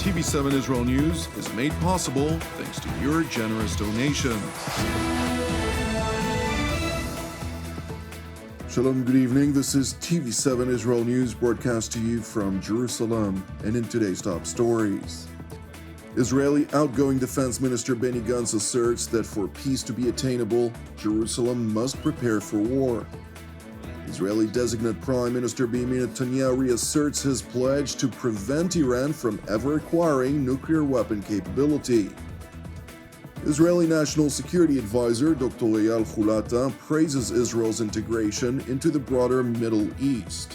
TV7 Israel News is made possible thanks to your generous donations. Shalom, good evening. This is TV7 Israel News broadcast to you from Jerusalem, and in today's top stories. Israeli outgoing Defense Minister Benny Gantz asserts that for peace to be attainable, Jerusalem must prepare for war. Israeli designate Prime Minister Benjamin Netanyahu reasserts his pledge to prevent Iran from ever acquiring nuclear weapon capability. Israeli National Security Advisor Dr. Eyal Hulata praises Israel's integration into the broader Middle East.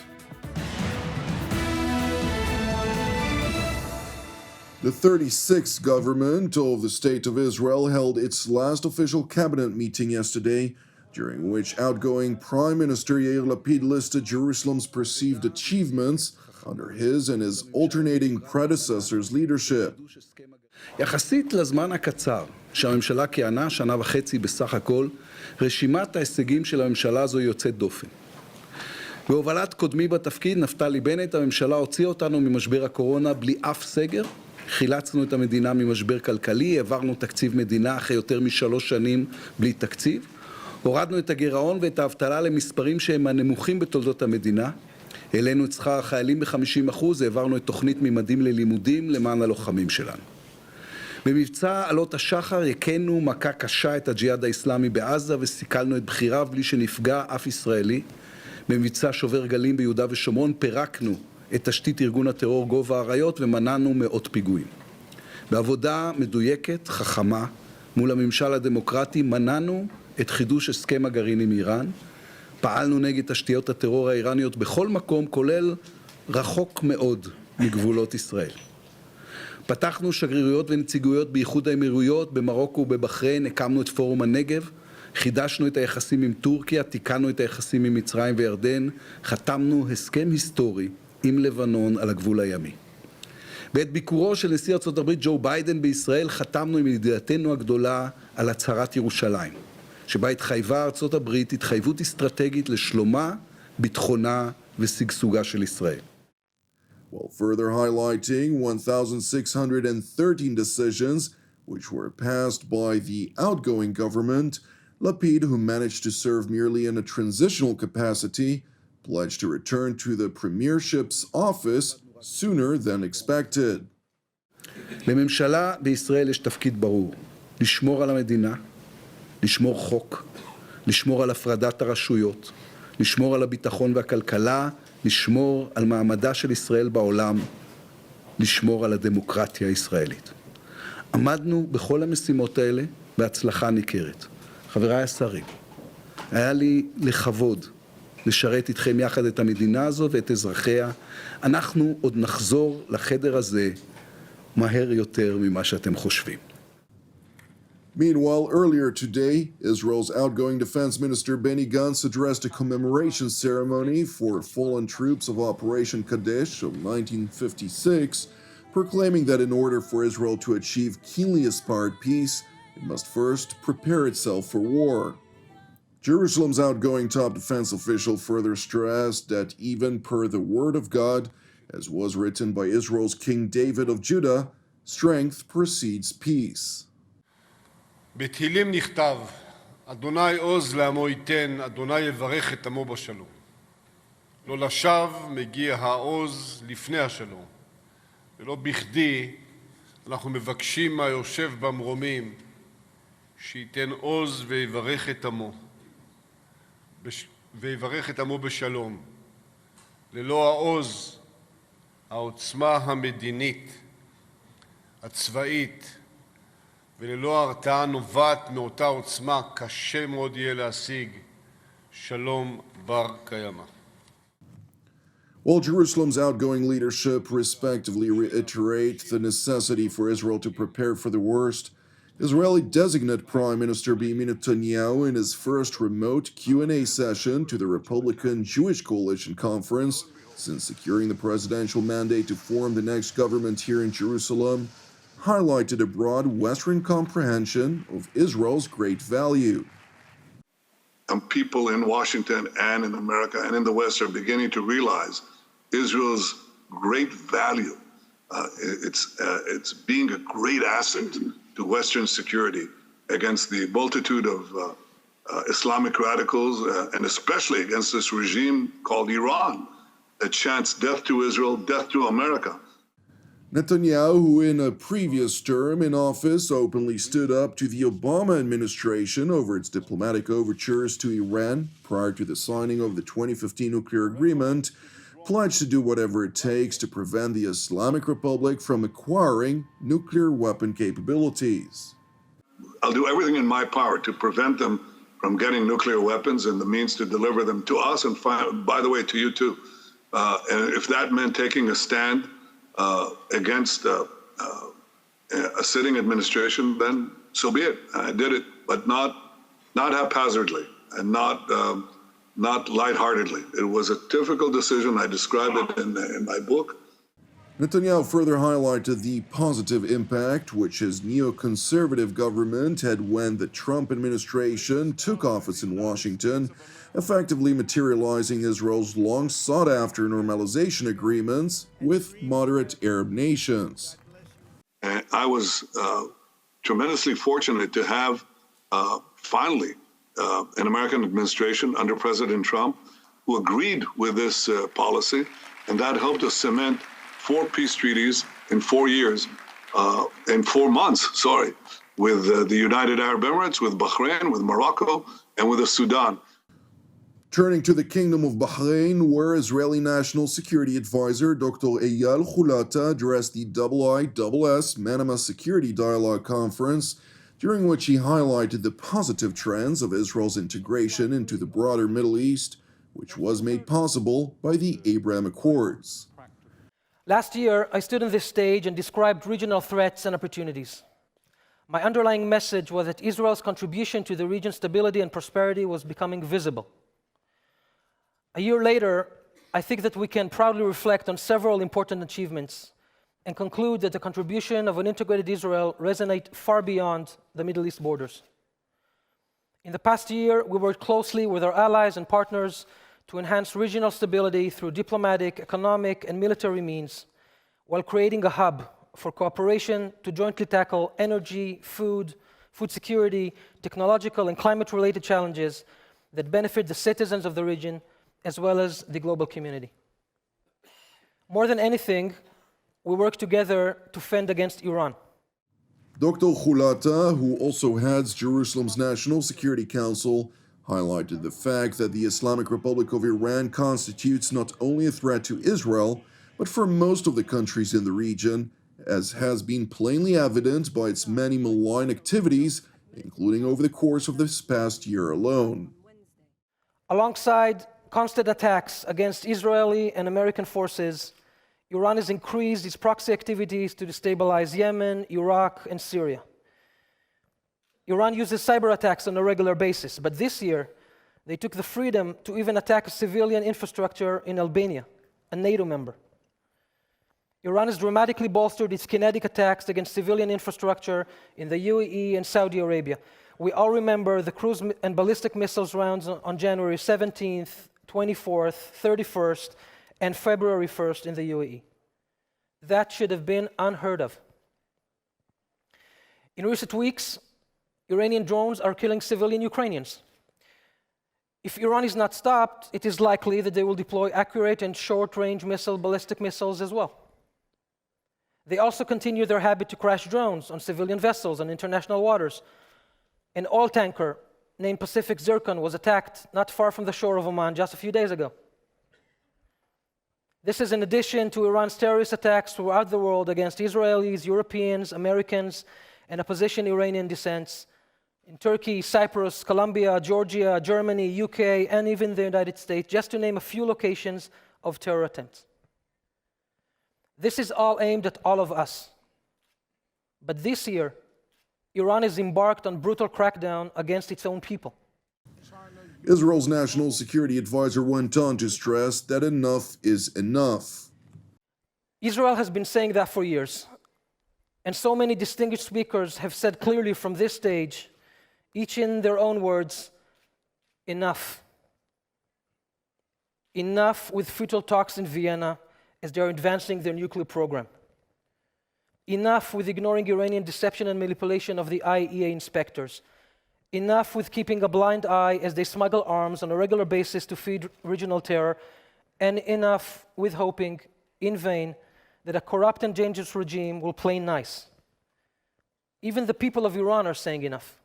The 36th government of the State of Israel held its last official cabinet meeting yesterday, during which outgoing Prime Minister Yair Lapid listed Jerusalem's perceived achievements under his and his alternating predecessors' leadership. יחסית לזמן הקצר שהממשלה כיהנה, שנה וחצי בסך הכל, רשימת ההישגים של הממשלה הזו יוצאת דופן. בהובלת קודמי בתפקיד, נפתלי בנט, הממשלה הוציאה אותנו ממשבר הקורונה בלי אף סגר, חילצנו את המדינה ממשבר כלכלי, העברנו תקציב מדינה אחרי יותר מ3 שנים בלי תקציב, הורדנו את הגירעון ואת האבטלה למספרים שהם הנמוכים בתולדות המדינה, העלינו את שכר החיילים ב50%, העברנו את תוכנית ממדים ללימודים למען הלוחמים שלנו. במבצע עלות השחר הכינו מכה קשה את הג'יהאד האסלאמי בעזה וסיכלנו את בחיריו בלי שנפגע אף ישראלי. במבצע שובר גלים ביהודה ושומרון פירקנו את תשתית ארגון הטרור גובה האריות ומנענו מאות פיגועים. בעבודה מדויקת, חכמה, מול הממשל הדמוקרטי מנענו את חידוש הסכם הגרעין עם איראן, פעלנו נגד תשתיות הטרור האיראניות בכל מקום, כולל רחוק מאוד מגבולות ישראל. פתחנו שגרירויות ונציגויות באיחוד האמירויות, במרוקו ובבחריין, הקמנו את פורום הנגב, חידשנו את היחסים עם טורקיה, תיקנו את היחסים עם מצרים וירדן, חתמנו הסכם היסטורי עם לבנון על הגבול הימי. בעת ביקורו של נשיא ארצות הברית ג'ו ביידן בישראל, חתמנו עם ידידתנו הגדולה על הצהרת ירושלים, שבה התחייבה ארצות הברית התחייבות אסטרטגית לשלומה, ביטחונה ושגשוגה של ישראל. While further highlighting 1,613 decisions which were passed by the outgoing government, Lapid, who managed to serve merely in a transitional capacity, pledged to return to the premiership's office sooner than expected. לממשלה בישראל יש תפקיד ברור, לשמור על המדינה, לשמור חוק, לשמור על הפרדת הרשויות, לשמור על הביטחון והכלכלה, לשמור על מעמדה של ישראל בעולם, לשמור על הדמוקרטיה הישראלית. עמדנו בכל המשימות האלה בהצלחה ניכרת. חבריי השרים, היה לי לכבוד לשרת איתכם יחד את המדינה הזו ואת אזרחיה. אנחנו עוד נחזור לחדר הזה מהר יותר ממה שאתם חושבים. Meanwhile, earlier today, Israel's outgoing Defense Minister Benny Gantz addressed a commemoration ceremony for fallen troops of Operation Kadesh of 1956, proclaiming that in order for Israel to achieve keenly aspired peace, it must first prepare itself for war. Jerusalem's outgoing top defense official further stressed that even per the word of God, as was written by Israel's King David of Judah, strength precedes peace. בתהילים נכתב, אדוני עוז לעמו ייתן, אדוני יברך את עמו בשלום. לא לשווא מגיע העוז לפני השלום, ולא בכדי אנחנו מבקשים מהיושב במרומים שייתן עוז ויברך את עמו, ויברך את עמו בשלום. ללא העוז, העוצמה המדינית, הצבאית, וללא ההרתעה נובעת מאותה עוצמה, קשה מאוד יהיה להשיג שלום בר קיימא. While Jerusalem's outgoing leadership respectively reiterate the necessity for Israel to prepare for the worst, Israeli designate Prime Minister Benjamin Netanyahu in his first remote Q&A session to the Republican Jewish Coalition Conference since securing the presidential mandate to form the next government here in Jerusalem, highlighted a broad Western comprehension of Israel's great value. And people in Washington and in America and in the West are beginning to realize Israel's great value It's being a great asset to Western security against the multitude of Islamic radicals, and especially against this regime called Iran that chants death to Israel, death to America. Netanyahu, in a previous term in office, openly stood up to the Obama administration over its diplomatic overtures to Iran prior to the signing of the 2015 nuclear agreement, pledged to do whatever it takes to prevent the Islamic Republic from acquiring nuclear weapon capabilities. I'll do everything in my power to prevent them from getting nuclear weapons and the means to deliver them to us and, by the way, to you too. And if that meant taking a stand against a sitting administration, then so be it. I did it, but not haphazardly and not lightheartedly. It was a difficult decision. I described it in my book. Netanyahu further highlighted the positive impact which his neoconservative government had when the Trump administration took office in Washington, effectively materializing Israel's long-sought-after normalization agreements with moderate Arab nations. I was tremendously fortunate to have finally an American administration under President Trump who agreed with this policy, and that helped us cement 4 peace treaties in 4 years, in 4 months, with the United Arab Emirates, with Bahrain, with Morocco, and with the Sudan. Turning to the Kingdom of Bahrain, where Israeli National Security Advisor Dr. Eyal Hulata addressed the IISS Manama Security Dialogue Conference, during which he highlighted the positive trends of Israel's integration into the broader Middle East, which was made possible by the Abraham Accords. Last year, I stood on this stage and described regional threats and opportunities. My underlying message was that Israel's contribution to the region's stability and prosperity was becoming visible. A year later, I think that we can proudly reflect on several important achievements and conclude that the contribution of an integrated Israel resonates far beyond the Middle East borders. In the past year, we worked closely with our allies and partners to enhance regional stability through diplomatic, economic, and military means, while creating a hub for cooperation to jointly tackle energy, food security, technological and climate-related challenges that benefit the citizens of the region as well as the global community. More than anything, we work together to fend against Iran. Dr. Hulata, who also heads Jerusalem's National Security Council, highlighted the fact that the Islamic Republic of Iran constitutes not only a threat to Israel, but for most of the countries in the region, as has been plainly evident by its many malign activities, including over the course of this past year alone. Alongside constant attacks against Israeli and American forces, Iran has increased its proxy activities to destabilize Yemen, Iraq, and Syria. Iran uses cyber attacks on a regular basis, but this year, they took the freedom to even attack a civilian infrastructure in Albania, a NATO member. Iran has dramatically bolstered its kinetic attacks against civilian infrastructure in the UAE and Saudi Arabia. We all remember the cruise and ballistic missiles rounds on January 17th, 24th, 31st, and February 1st in the UAE. That should have been unheard of. In recent weeks, Iranian drones are killing civilian Ukrainians. If Iran is not stopped, it is likely that they will deploy accurate and short-range ballistic missiles as well. They also continue their habit to crash drones on civilian vessels on international waters. An oil tanker named Pacific Zircon was attacked not far from the shore of Oman just a few days ago. This is in addition to Iran's terrorist attacks throughout the world against Israelis, Europeans, Americans, and opposition Iranian dissidents in Turkey, Cyprus, Colombia, Georgia, Germany, UK, and even the United States, just to name a few locations of terror attempts. This is all aimed at all of us. But this year, Iran has embarked on brutal crackdown against its own people. Israel's National Security Advisor went on to stress that enough is enough. Israel has been saying that for years. And so many distinguished speakers have said clearly from this stage, each in their own words, enough. Enough with futile talks in Vienna as they're advancing their nuclear program. Enough with ignoring Iranian deception and manipulation of the IEA inspectors. Enough with keeping a blind eye as they smuggle arms on a regular basis to feed regional terror. And enough with hoping, in vain, that a corrupt and dangerous regime will play nice. Even the people of Iran are saying enough.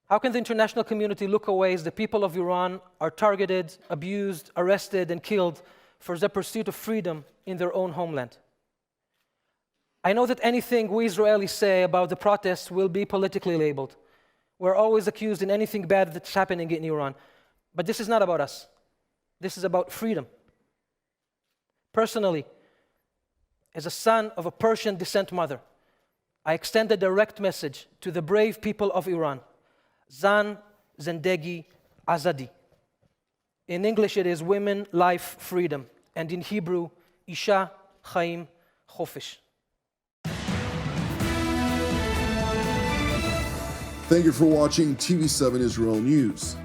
How can the international community look away as the people of Iran are targeted, abused, arrested, and killed for their pursuit of freedom in their own homeland? I know that anything we Israelis say about the protests will be politically labeled. We're always accused in anything bad that's happening in Iran. But this is not about us. This is about freedom. Personally, as a son of a Persian descent mother, I extend a direct message to the brave people of Iran. Zan, Zendegi, Azadi. In English it is women, life, freedom. And in Hebrew, Isha, Chaim, Chofish. Thank you for watching TV7 Israel News.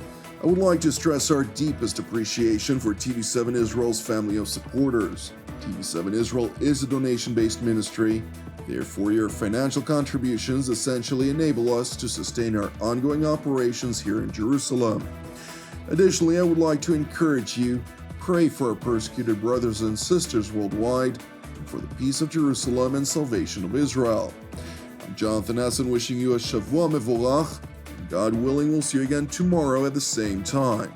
I would like to stress our deepest appreciation for TV7 Israel's family of supporters. TV7 Israel is a donation-based ministry. Therefore, your financial contributions essentially enable us to sustain our ongoing operations here in Jerusalem. Additionally, I would like to encourage you, pray for our persecuted brothers and sisters worldwide, and for the peace of Jerusalem and salvation of Israel. I'm Jonathan Essen wishing you a Shavua Mevorach. God willing, we'll see you again tomorrow at the same time.